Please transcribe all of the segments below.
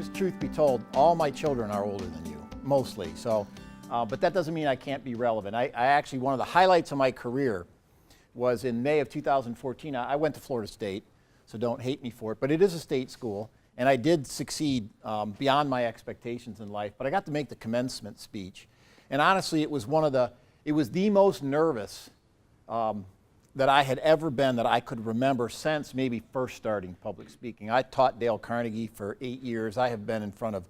because truth be told, all my children are older than you, mostly. So, but that doesn't mean I can't be relevant. I actually, one of the highlights of my career was in May of 2014. I went to Florida State, so don't hate me for it, but it is a state school, and I did succeed beyond my expectations in life, but I got to make the commencement speech. And honestly, it was the most nervous that I had ever been that I could remember since maybe first starting public speaking. I taught Dale Carnegie for 8 years. I have been in front of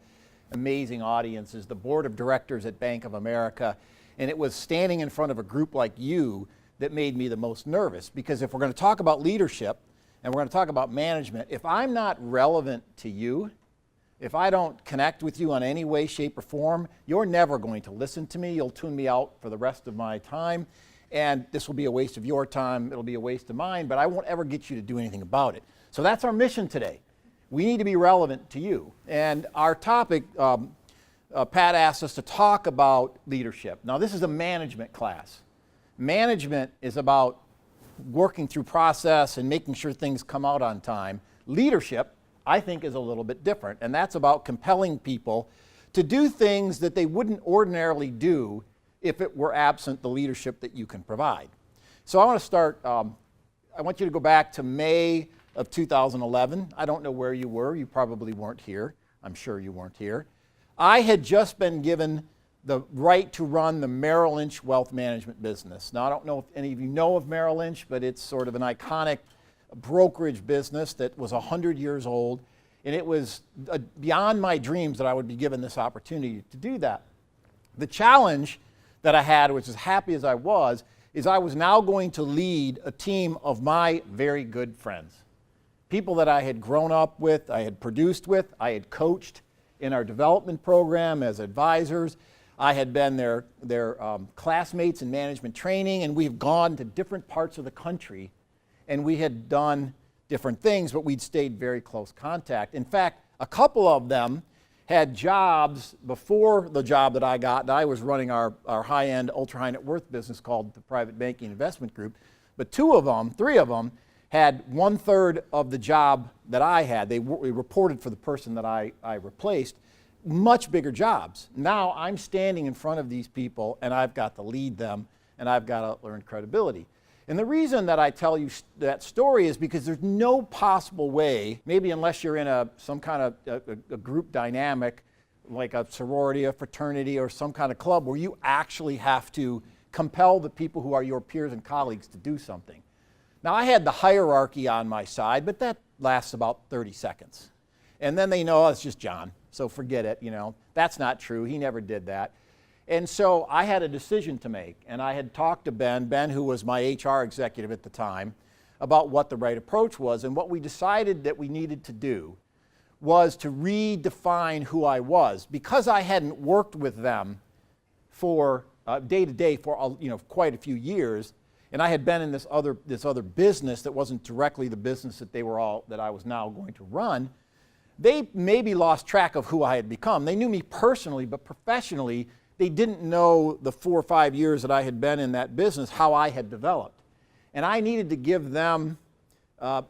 amazing audiences, the board of directors at Bank of America, and it was standing in front of a group like you that made me the most nervous. Because if we're going to talk about leadership and we're going to talk about management, if I'm not relevant to you, if I don't connect with you in any way, shape, or form, you're never going to listen to me. You'll tune me out for the rest of my time. And this will be a waste of your time. It'll be a waste of mine, but I won't ever get you to do anything about it. So that's our mission today. We need to be relevant to you. And our topic, Pat asked us to talk about leadership. Now, this is a management class. Management is about working through process and making sure things come out on time. Leadership, I think, is a little bit different, and that's about compelling people to do things that they wouldn't ordinarily do if it were absent the leadership that you can provide. So I want to start, I want you to go back to May of 2011. I don't know where you were. You probably weren't here. I'm sure you weren't here. I had just been given the right to run the Merrill Lynch wealth management business. Now, I don't know if any of you know of Merrill Lynch, but it's sort of an iconic brokerage business that was 100 years old, and it was beyond my dreams that I would be given this opportunity to do that. The challenge that I had, which as happy as I was, is I was now going to lead a team of my very good friends. People that I had grown up with, I had produced with, I had coached in our development program as advisors. I had been their classmates in management training, and we've gone to different parts of the country, and we had done different things, but we'd stayed very close contact. In fact, a couple of them had jobs before the job that I got, and I was running our high-end, ultra-high net worth business called the Private Banking Investment Group. But three of them, had 1/3 of the job that I had. They reported for the person that I replaced, much bigger jobs. Now I'm standing in front of these people, and I've got to lead them, and I've got to learn credibility. And the reason that I tell you that story is because there's no possible way, maybe unless you're in some kind of a group dynamic, like a sorority, a fraternity, or some kind of club, where you actually have to compel the people who are your peers and colleagues to do something. Now, I had the hierarchy on my side, but that lasts about 30 seconds. And then they know, oh, it's just John, so forget it, you know. That's not true. He never did that. And so I had a decision to make, and I had talked to Ben, who was my HR executive at the time, about what the right approach was. And what we decided that we needed to do was to redefine who I was. Because I hadn't worked with them for day to day for quite a few years, and I had been in this other business that wasn't directly the business that that I was now going to run, they maybe lost track of who I had become. They knew me personally, but professionally, they didn't know the 4 or 5 years that I had been in that business, how I had developed. And I needed to give them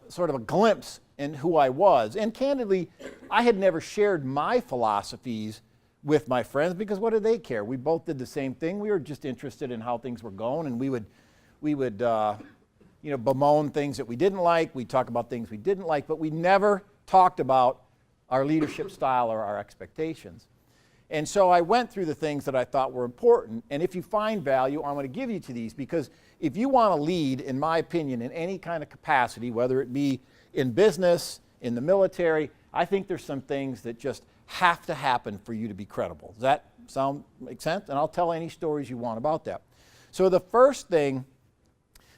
sort of a glimpse in who I was. And candidly, I had never shared my philosophies with my friends, because what did they care? We both did the same thing. We were just interested in how things were going, and we would bemoan things that we didn't like. We'd talk about things we didn't like, but we never talked about our leadership style or our expectations. And so I went through the things that I thought were important, and if you find value, I'm going to give you to these, because if you want to lead, in my opinion, in any kind of capacity, whether it be in business, in the military, I think there's some things that just have to happen for you to be credible. Does that make sense? And I'll tell any stories you want about that. So the first thing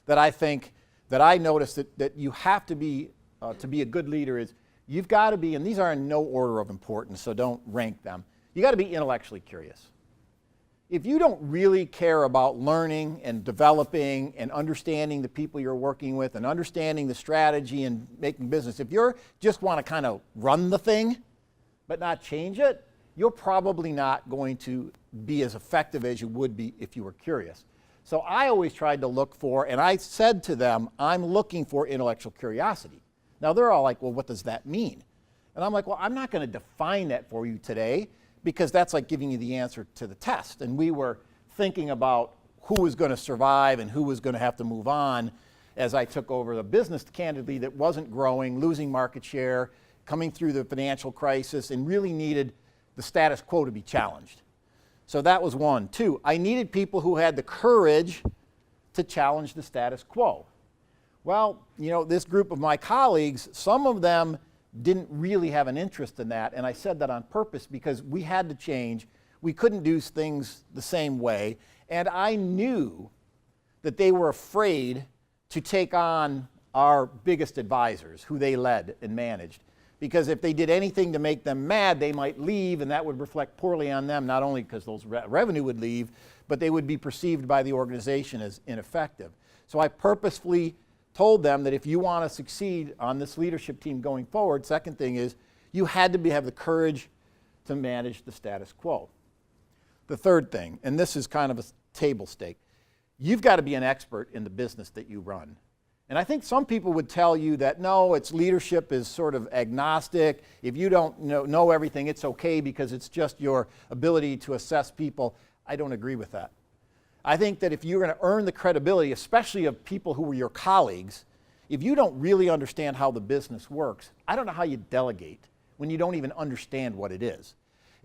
that I think that I noticed that you have to be a good leader is you've got to be, and these are in no order of importance, so don't rank them, you got to be intellectually curious. If you don't really care about learning and developing and understanding the people you're working with and understanding the strategy and making business, if you just want to kind of run the thing but not change it, you're probably not going to be as effective as you would be if you were curious. So I always tried to look for, and I said to them, I'm looking for intellectual curiosity. Now they're all like, well, what does that mean? And I'm like, well, I'm not going to define that for you today because that's like giving you the answer to the test. And we were thinking about who was going to survive and who was going to have to move on as I took over the business, candidly, that wasn't growing, losing market share, coming through the financial crisis, and really needed the status quo to be challenged. So that was one. Two, I needed people who had the courage to challenge the status quo. Well, you know, this group of my colleagues, some of them didn't really have an interest in that, and I said that on purpose because we had to change. We couldn't do things the same way, and I knew that they were afraid to take on our biggest advisors, who they led and managed. Because if they did anything to make them mad, they might leave, and that would reflect poorly on them, not only because those revenue would leave, but they would be perceived by the organization as ineffective. So I purposefully told them that if you want to succeed on this leadership team going forward, second thing is you had to have the courage to manage the status quo. The third thing, and this is kind of a table stake, you've got to be an expert in the business that you run. And I think some people would tell you that, no, it's leadership is sort of agnostic. If you don't know everything, it's okay because it's just your ability to assess people. I don't agree with that. I think that if you're going to earn the credibility, especially of people who were your colleagues, if you don't really understand how the business works, I don't know how you delegate when you don't even understand what it is.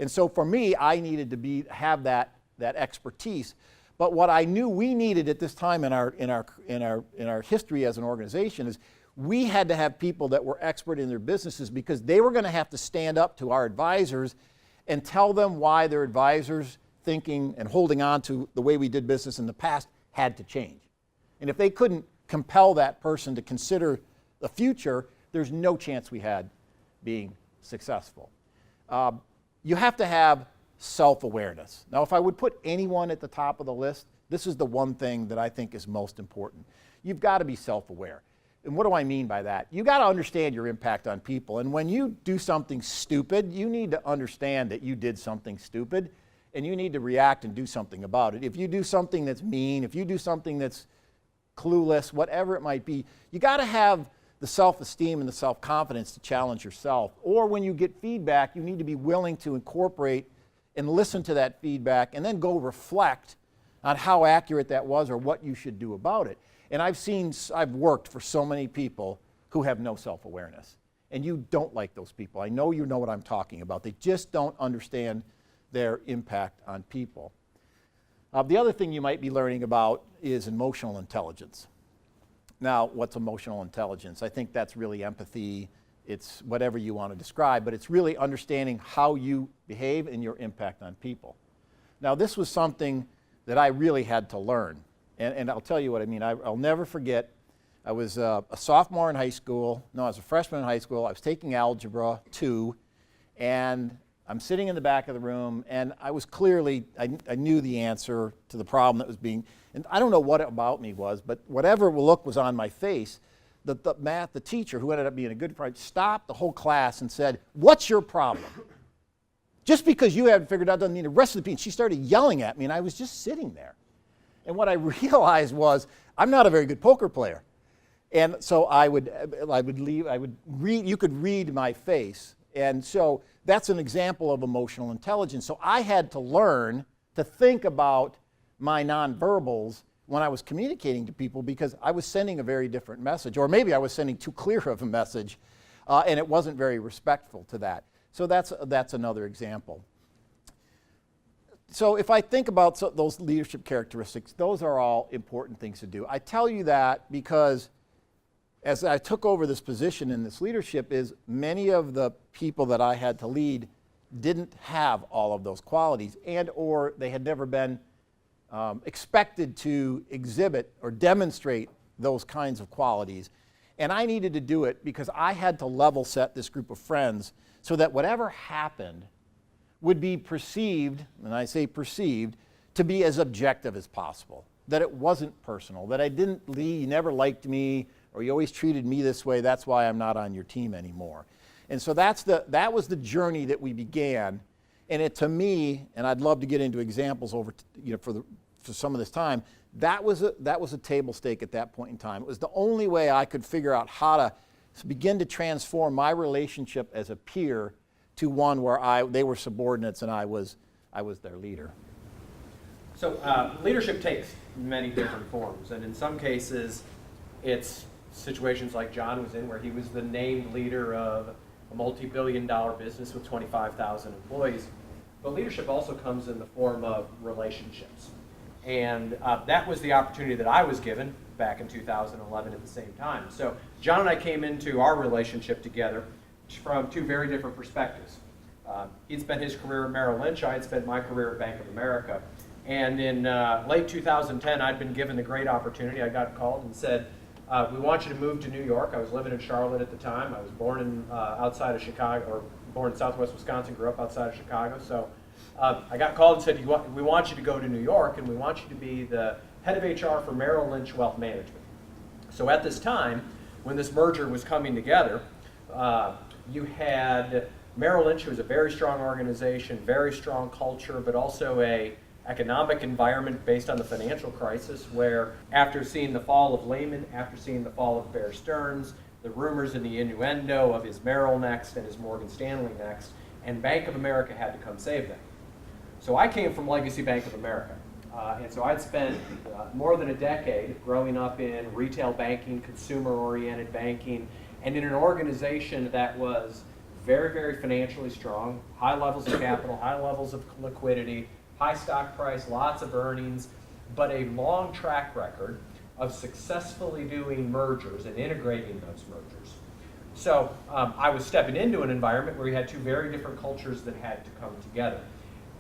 And so for me, I needed to have that expertise. But what I knew we needed at this time in our history as an organization is we had to have people that were expert in their businesses because they were going to have to stand up to our advisors and tell them why their advisors' thinking and holding on to the way we did business in the past had to change. And if they couldn't compel that person to consider the future, there's no chance we had being successful. You have to have self-awareness. Now, if I would put anyone at the top of the list, this is the one thing that I think is most important. You've got to be self-aware. And what do I mean by that? You've got to understand your impact on people. And when you do something stupid, you need to understand that you did something stupid, and you need to react and do something about it. If you do something that's mean, if you do something that's clueless, whatever it might be, you got to have the self-esteem and the self-confidence to challenge yourself. Or when you get feedback, you need to be willing to incorporate and listen to that feedback and then go reflect on how accurate that was or what you should do about it. And I've worked for so many people who have no self-awareness. And you don't like those people. I know you know what I'm talking about. They just don't understand their impact on people. The other thing you might be learning about is emotional intelligence. Now, what's emotional intelligence? I think that's really empathy. It's whatever you want to describe, but it's really understanding how you behave and your impact on people. Now, this was something that I really had to learn, and I'll tell you what I mean. I'll never forget, I was a sophomore in high school. No, I was a freshman in high school. I was taking Algebra 2, and I'm sitting in the back of the room, and I was clearly, I knew the answer to the problem that was being, and I don't know what about me was, but whatever look was on my face, the teacher, who ended up being a good friend, stopped the whole class and said, "What's your problem? Just because you haven't figured it out doesn't mean the rest of the people." She started yelling at me, and I was just sitting there. And what I realized was, I'm not a very good poker player. And so I would read, you could read my face. And so that's an example of emotional intelligence. So I had to learn to think about my nonverbals when I was communicating to people because I was sending a very different message, or maybe I was sending too clear of a message, and it wasn't very respectful to that. So that's another example. So if I think about those leadership characteristics, those are all important things to do. I tell you that because as I took over this position in this leadership is many of the people that I had to lead didn't have all of those qualities, and or they had never been expected to exhibit or demonstrate those kinds of qualities. And I needed to do it because I had to level set this group of friends so that whatever happened would be perceived, and I say perceived, to be as objective as possible. That it wasn't personal, that you never liked me, or you always treated me this way, that's why I'm not on your team anymore. And so that was the journey that we began. And it, to me, and I'd love to get into examples for some of this time, that was a table stake at that point in time. It was the only way I could figure out how to begin to transform my relationship as a peer to one where they were subordinates and I was their leader. So leadership takes many different forms, and in some cases it's situations like John was in, where he was the named leader of a multi-billion-dollar business with 25,000 employees. But leadership also comes in the form of relationships. And that was the opportunity that I was given back in 2011 at the same time. So John and I came into our relationship together from two very different perspectives. He'd spent his career at Merrill Lynch, I had spent my career at Bank of America. And in late 2010, I'd been given the great opportunity. I got called and said, we want you to move to New York. I was living in Charlotte at the time. I was born in outside of Chicago, or born in Southwest Wisconsin, grew up outside of Chicago. So I got called and said, we want you to go to New York, and we want you to be the head of HR for Merrill Lynch Wealth Management. So at this time, when this merger was coming together, you had Merrill Lynch, who was a very strong organization, very strong culture, but also a economic environment based on the financial crisis, where after seeing the fall of Lehman, after seeing the fall of Bear Stearns, the rumors and the innuendo of his Merrill next and his Morgan Stanley next, and Bank of America had to come save them. So I came from Legacy Bank of America, and so I'd spent more than a decade growing up in retail banking, consumer-oriented banking, and in an organization that was very, very financially strong, high levels of capital, high levels of liquidity, high stock price, lots of earnings, but a long track record of successfully doing mergers and integrating those mergers. So I was stepping into an environment where we had two very different cultures that had to come together.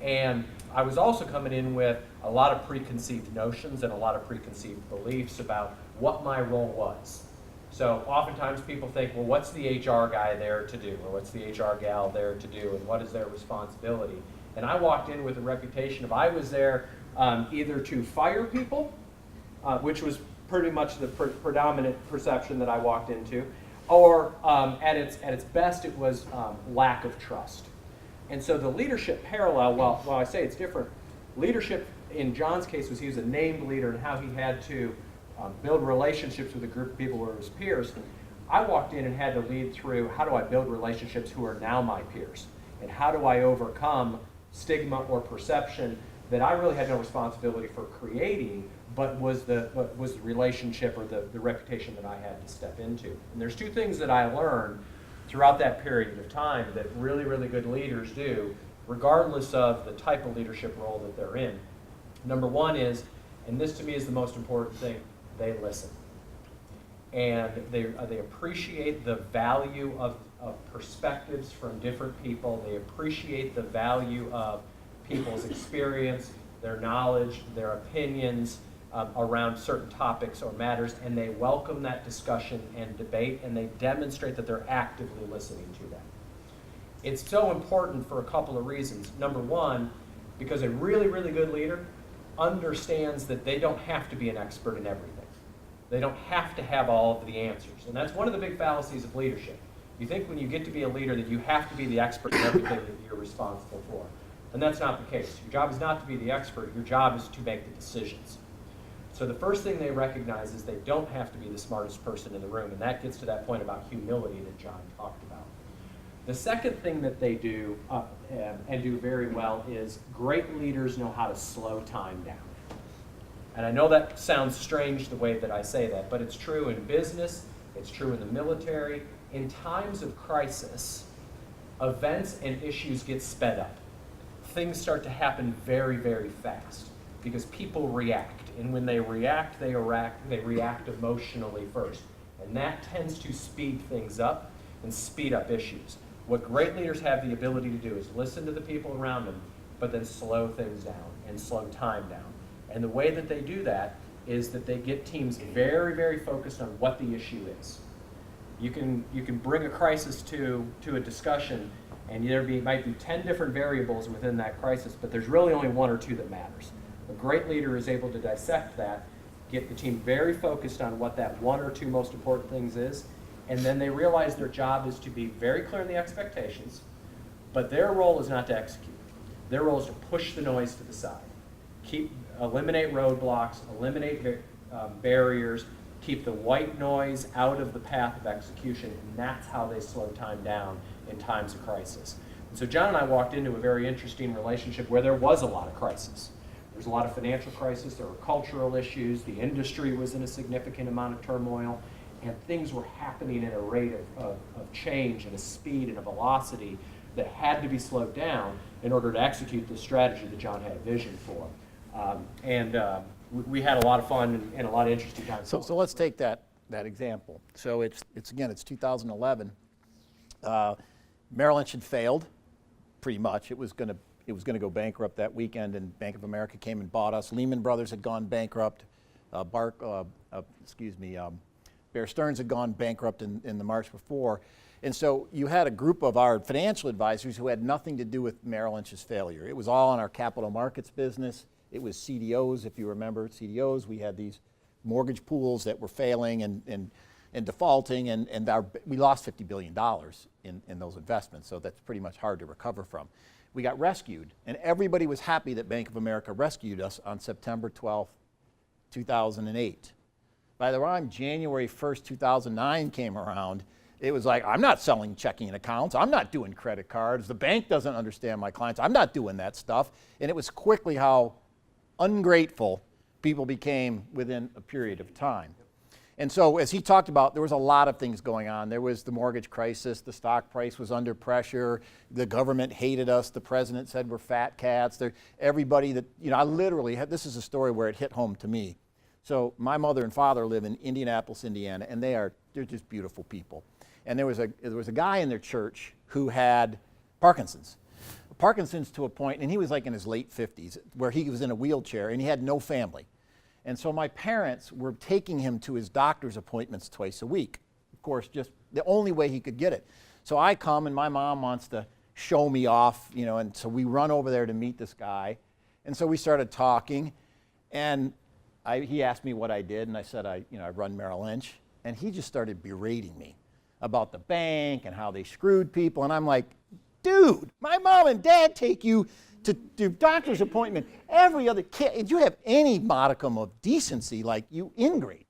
And I was also coming in with a lot of preconceived notions and a lot of preconceived beliefs about what my role was. So oftentimes people think, well, what's the HR guy there to do? Or what's the HR gal there to do? And what is their responsibility? And I walked in with a reputation of I was there either to fire people, which was pretty much the predominant perception that I walked into, or at its best, it was lack of trust. And so the leadership parallel, while I say it's different, leadership in John's case was he was a named leader and how he had to build relationships with a group of people who were his peers. I walked in and had to lead through how do I build relationships who are now my peers, and how do I overcome stigma or perception that I really had no responsibility for creating, but was the relationship or the reputation that I had to step into. And there's two things that I learned throughout that period of time that really, really good leaders do, regardless of the type of leadership role that they're in. Number one is, and this to me is the most important thing, they listen. And they appreciate the value of perspectives from different people. They appreciate the value of people's experience, their knowledge, their opinions around certain topics or matters, and they welcome that discussion and debate, and they demonstrate that they're actively listening to them. It's so important for a couple of reasons. Number one, because a really, really good leader understands that they don't have to be an expert in everything. They don't have to have all of the answers. And that's one of the big fallacies of leadership. You think when you get to be a leader that you have to be the expert in everything that you're responsible for. And that's not the case. Your job is not to be the expert. Your job is to make the decisions. So the first thing they recognize is they don't have to be the smartest person in the room. And that gets to that point about humility that John talked about. The second thing that they do and do very well is great leaders know how to slow time down. And I know that sounds strange the way that I say that, but it's true in business, it's true in the military. In times of crisis, events and issues get sped up. Things start to happen very, very fast because people react. And when they react, they react emotionally first. And that tends to speed things up and speed up issues. What great leaders have the ability to do is listen to the people around them, but then slow things down and slow time down. And the way that they do that is that they get teams very, very focused on what the issue is. You can bring a crisis to a discussion, and there might be 10 different variables within that crisis, but there's really only one or two that matters. A great leader is able to dissect that, get the team very focused on what that one or two most important things is, and then they realize their job is to be very clear in the expectations, but their role is not to execute. Their role is to push the noise to the side. Eliminate roadblocks, eliminate barriers, keep the white noise out of the path of execution, and that's how they slow time down in times of crisis. And so John and I walked into a very interesting relationship where there was a lot of crisis. There was a lot of financial crisis, there were cultural issues, the industry was in a significant amount of turmoil, and things were happening at a rate of change and a speed and a velocity that had to be slowed down in order to execute the strategy that John had a vision for. We had a lot of fun and a lot of interesting times. So let's take that example. So it's 2011. Merrill Lynch had failed, pretty much. It was going to go bankrupt that weekend, and Bank of America came and bought us. Lehman Brothers had gone bankrupt. Bear Stearns had gone bankrupt in the March before. And so you had a group of our financial advisors who had nothing to do with Merrill Lynch's failure. It was all in our capital markets business. It was CDOs, if you remember CDOs. We had these mortgage pools that were failing and defaulting, and we lost $50 billion in those investments, so that's pretty much hard to recover from. We got rescued, and everybody was happy that Bank of America rescued us on September 12th, 2008. By the time January 1st, 2009 came around, it was like, I'm not selling checking accounts. I'm not doing credit cards. The bank doesn't understand my clients. I'm not doing that stuff. And it was quickly how ungrateful people became within a period of time. And so as he talked about, there was a lot of things going on. There was the mortgage crisis. The stock price was under pressure. The government hated us. The president said we're fat cats. Everybody that, I literally had, this is a story where it hit home to me. So my mother and father live in Indianapolis, Indiana, and they're just beautiful people. And there was a guy in their church who had Parkinson's to a point, and he was like in his late 50s, where he was in a wheelchair and he had no family. And so my parents were taking him to his doctor's appointments twice a week. Of course, just the only way he could get it. So I come and my mom wants to show me off, and so we run over there to meet this guy. And so we started talking, and he asked me what I did, and I said I run Merrill Lynch. And he just started berating me about the bank and how they screwed people. And I'm like, dude, my mom and dad take you to do doctor's appointment every other kid. Did you have any modicum of decency, like you ingrate?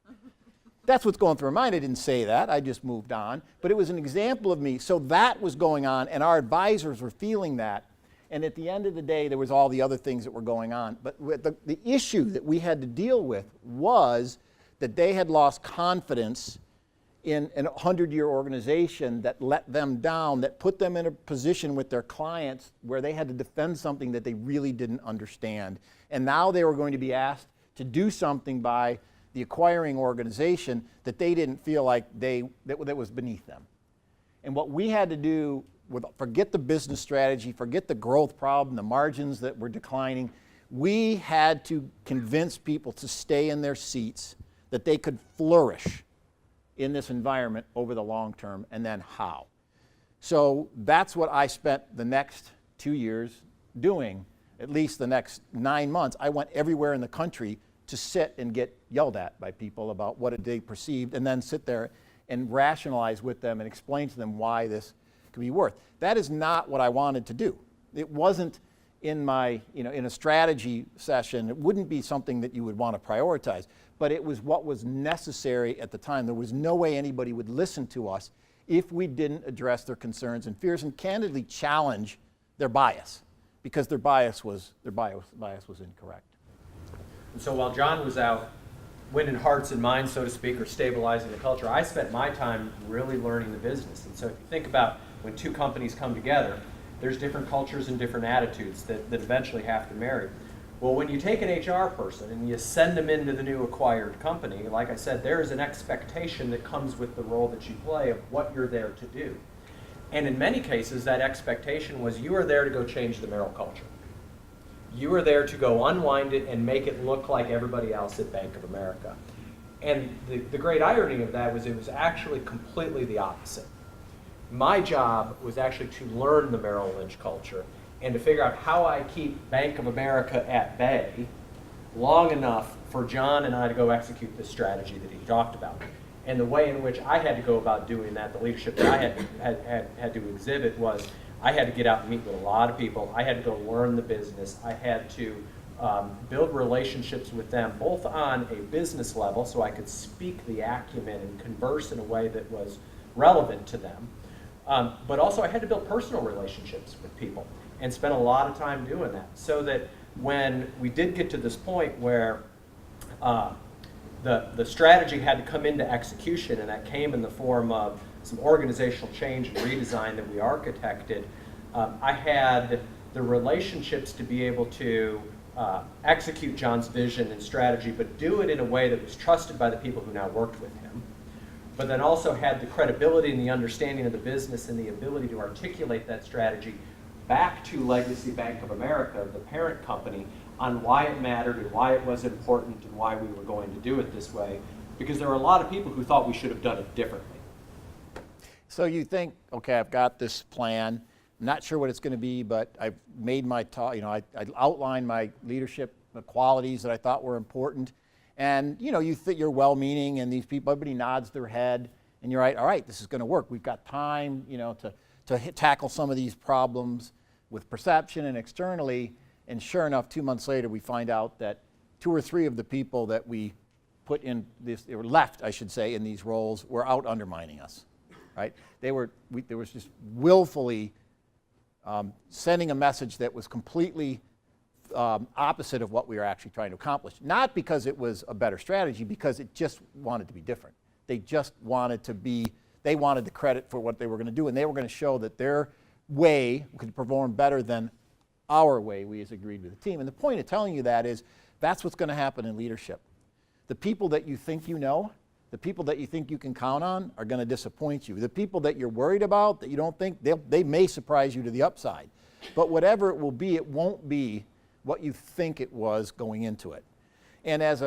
That's what's going through my mind. I didn't say that. I just moved on. But it was an example of me. So that was going on, and our advisors were feeling that. And at the end of the day, there was all the other things that were going on. But the issue that we had to deal with was that they had lost confidence in a 100-year organization that let them down, that put them in a position with their clients where they had to defend something that they really didn't understand. And now they were going to be asked to do something by the acquiring organization that they didn't feel like that was beneath them. And what we had to do, forget the business strategy, forget the growth problem, the margins that were declining, we had to convince people to stay in their seats, that they could flourish in this environment over the long term, and then how. So that's what I spent the next 2 years doing, at least the next 9 months. I went everywhere in the country to sit and get yelled at by people about what they perceived, and then sit there and rationalize with them and explain to them why this could be worth. That is not what I wanted to do. It wasn't in my, in a strategy session, it wouldn't be something that you would want to prioritize, but it was what was necessary at the time. There was no way anybody would listen to us if we didn't address their concerns and fears and candidly challenge their bias, because their bias was incorrect. And so while John was out winning hearts and minds, so to speak, or stabilizing the culture, I spent my time really learning the business. And so if you think about when two companies come together, there's different cultures and different attitudes that eventually have to marry. Well, when you take an HR person and you send them into the new acquired company, like I said, there is an expectation that comes with the role that you play of what you're there to do. And in many cases, that expectation was you are there to go change the Merrill culture. You are there to go unwind it and make it look like everybody else at Bank of America. And the great irony of that was it was actually completely the opposite. My job was actually to learn the Merrill Lynch culture and to figure out how I keep Bank of America at bay long enough for John and I to go execute the strategy that he talked about. And the way in which I had to go about doing that, the leadership that I had to exhibit was I had to get out and meet with a lot of people. I had to go learn the business. I had to build relationships with them, both on a business level, so I could speak the acumen and converse in a way that was relevant to them. But also I had to build personal relationships with people and spend a lot of time doing that, so that when we did get to this point where the strategy had to come into execution, and that came in the form of some organizational change and redesign that we architected, I had the relationships to be able to execute John's vision and strategy, but do it in a way that was trusted by the people who now worked with him, but then also had the credibility and the understanding of the business and the ability to articulate that strategy back to Legacy Bank of America, the parent company, on why it mattered and why it was important and why we were going to do it this way, because there were a lot of people who thought we should have done it differently. So you think, okay, I've got this plan. I'm not sure what it's going to be, but I've made my talk, I outlined my leadership qualities that I thought were important. And, you think you're well-meaning, and these people, everybody nods their head, and you're right, all right, this is going to work. We've got time, to tackle some of these problems with perception and externally. And sure enough, 2 months later, we find out that 2 or 3 of the people that we put in this, or left, I should say, in these roles were out undermining us, right? There was just willfully sending a message that was completely opposite of what we were actually trying to accomplish. Not because it was a better strategy, because it just wanted to be different. They just wanted they wanted the credit for what they were going to do, and they were going to show that their way could perform better than our way we as agreed with the team. And the point of telling you that is that's what's going to happen in leadership. The people that you think you know, the people that you think you can count on are going to disappoint you. The people that you're worried about, that you don't think, they may surprise you to the upside. But whatever it will be, it won't be what you think it was going into it. And as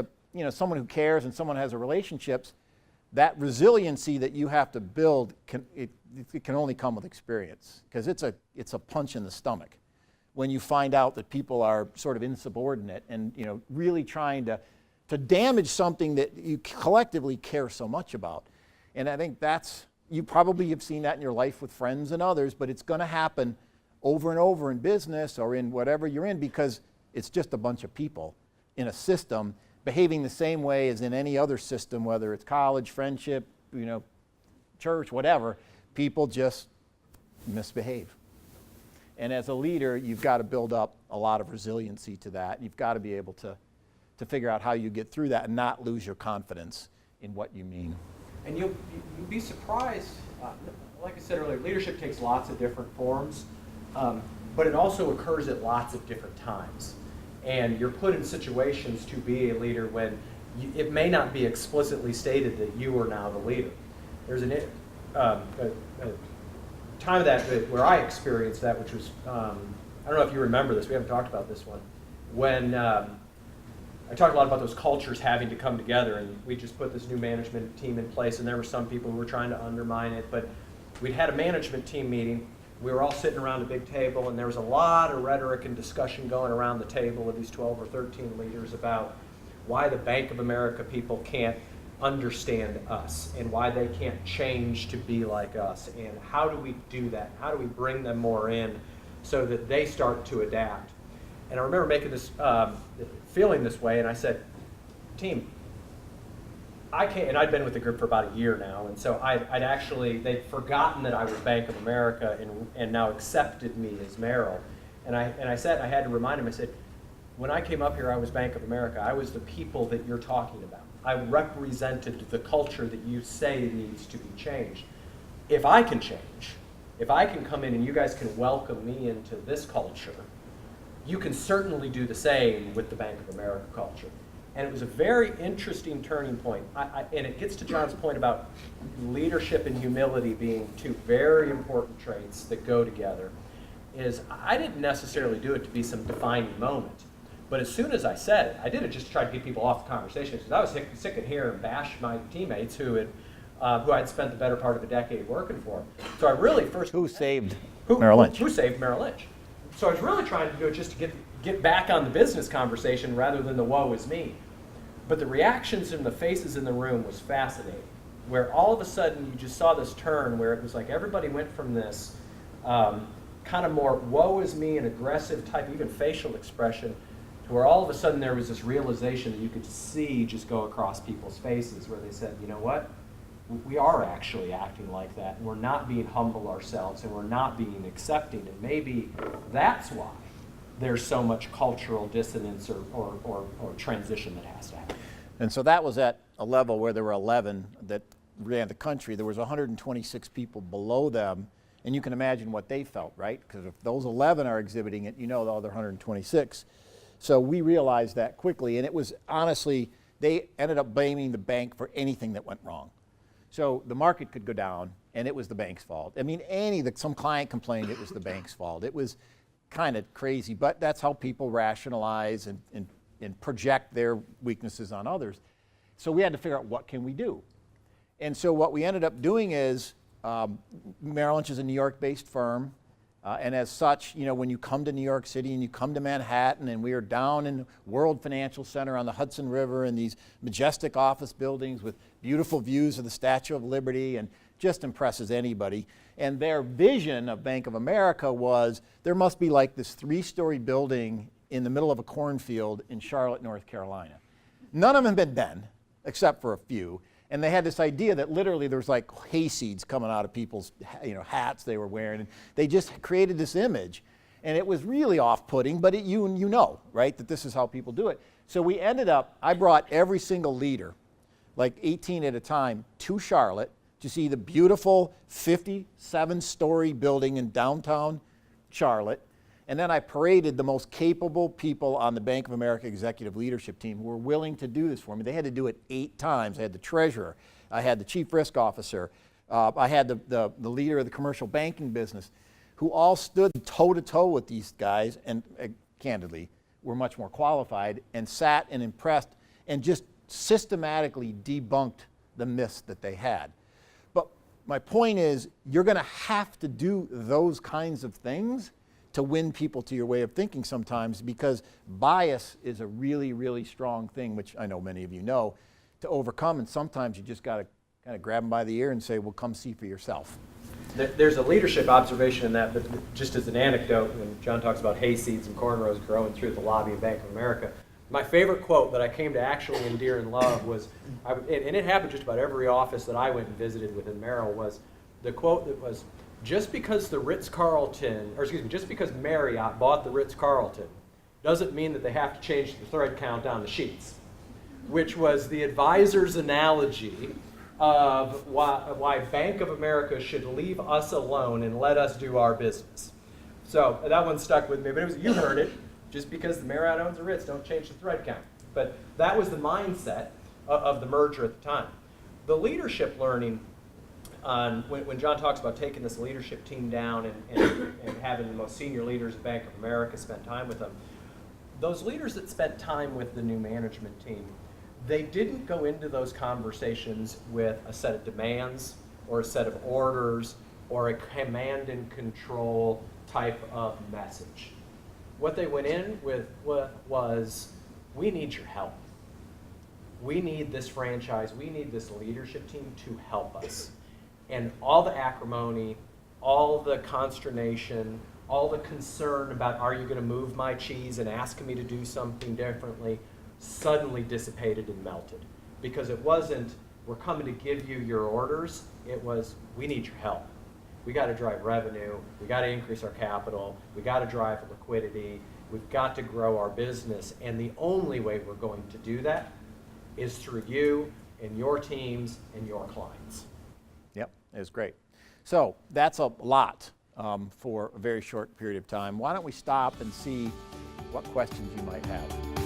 someone who cares and someone who has relationships, that resiliency that you have to build, it can only come with experience, because it's a punch in the stomach when you find out that people are sort of insubordinate and really trying to damage something that you collectively care so much about. And I think you probably have seen that in your life with friends and others, but it's going to happen over and over in business or in whatever you're in, because it's just a bunch of people in a system behaving the same way as in any other system, whether it's college, friendship, church, whatever. People just misbehave. And as a leader, you've got to build up a lot of resiliency to that. You've got to be able to figure out how you get through that and not lose your confidence in what you mean. And you'll be surprised, like I said earlier, leadership takes lots of different forms, but it also occurs at lots of different times. And you're put in situations to be a leader when it may not be explicitly stated that you are now the leader. There's a time of that where I experienced that, which was, I don't know if you remember this, we haven't talked about this one, when I talked a lot about those cultures having to come together, and we just put this new management team in place, and there were some people who were trying to undermine it, but we'd had a management team meeting. We were all sitting around a big table, and there was a lot of rhetoric and discussion going around the table with these 12 or 13 leaders about why the Bank of America people can't understand us and why they can't change to be like us, and how do we do that? How do we bring them more in so that they start to adapt? And I remember making this, feeling this way, and I said, team, I can't, and I'd been with the group for about a year now, and so they'd forgotten that I was Bank of America and now accepted me as Merrill. And I said, I had to remind him, I said, when I came up here, I was Bank of America. I was the people that you're talking about. I represented the culture that you say needs to be changed. If I can change, if I can come in and you guys can welcome me into this culture, you can certainly do the same with the Bank of America culture. And it was a very interesting turning point. And it gets to John's point about leadership and humility being 2 very important traits that go together. Is I didn't necessarily do it to be some defining moment. But as soon as I said it, I did it just to try to get people off the conversation, because I was sick of hearing and bash my teammates who I'd spent the better part of a decade working for. So I really first... Who saved Merrill Lynch? Who saved Merrill Lynch. So I was really trying to do it just to get back on the business conversation rather than the woe is me. But the reactions in the faces in the room was fascinating, where all of a sudden you just saw this turn where it was like everybody went from this kind of more woe is me and aggressive type, even facial expression, where all of a sudden there was this realization that you could see just go across people's faces where they said, you know what? We are actually acting like that, and we're not being humble ourselves, and we're not being accepting, and maybe that's why there's so much cultural dissonance or transition that has to happen. And so that was at a level where there were 11 that ran the country. There was 126 people below them, and you can imagine what they felt, right? Because if those 11 are exhibiting it, you know the other 126. So we realized that quickly, and it was honestly, they ended up blaming the bank for anything that went wrong. So the market could go down, and it was the bank's fault. I mean, some client complained it was the bank's fault. It was kind of crazy, but that's how people rationalize and project their weaknesses on others. So we had to figure out, what can we do? And so what we ended up doing is, Merrill Lynch is a New York-based firm, and as such, you know, when you come to New York City and you come to Manhattan, and we are down in World Financial Center on the Hudson River in these majestic office buildings with beautiful views of the Statue of Liberty, and just impresses anybody. And their vision of Bank of America was, there must be like this 3-story building in the middle of a cornfield in Charlotte, North Carolina. None of them had been, except for a few. And they had this idea that literally there was like hay seeds coming out of people's, you know, hats they were wearing. And they just created this image. And it was really off-putting, but you know, right, that this is how people do it. So we ended up, I brought every single leader, like 18 at a time, to Charlotte to see the beautiful 57-story building in downtown Charlotte. And then I paraded the most capable people on the Bank of America executive leadership team who were willing to do this for me. They had to do it 8 times. I had the treasurer, I had the chief risk officer, I had the leader of the commercial banking business, who all stood toe-to-toe with these guys and candidly were much more qualified, and sat and impressed and just systematically debunked the myths that they had. But my point is, you're going to have to do those kinds of things to win people to your way of thinking sometimes, because bias is a really, really strong thing, which I know many of you know, to overcome. And sometimes you just got to kind of grab them by the ear and say, well, come see for yourself. There's a leadership observation in that, but just as an anecdote, when John talks about hay seeds and cornrows growing through the lobby of Bank of America, my favorite quote that I came to actually endear and love was, and it happened just about every office that I went and visited within Merrill, was the quote that was, just because just because Marriott bought the Ritz-Carlton doesn't mean that they have to change the thread count on the sheets, which was the advisor's analogy of why Bank of America should leave us alone and let us do our business. So that one stuck with me, but you heard it. Just because the Marriott owns the Ritz, don't change the thread count. But that was the mindset of the merger at the time. The leadership learning, when John talks about taking this leadership team down and having the most senior leaders of Bank of America spend time with them, those leaders that spent time with the new management team, they didn't go into those conversations with a set of demands or a set of orders or a command and control type of message. What they went in with was, we need your help. We need this franchise, we need this leadership team to help us. And all the acrimony, all the consternation, all the concern about, are you going to move my cheese and ask me to do something differently, suddenly dissipated and melted. Because it wasn't, we're coming to give you your orders, it was, we need your help. We got to drive revenue, we got to increase our capital, we got to drive liquidity, we've got to grow our business, and the only way we're going to do that is through you and your teams and your clients. Yep, it was great. So that's a lot for a very short period of time. Why don't we stop and see what questions you might have?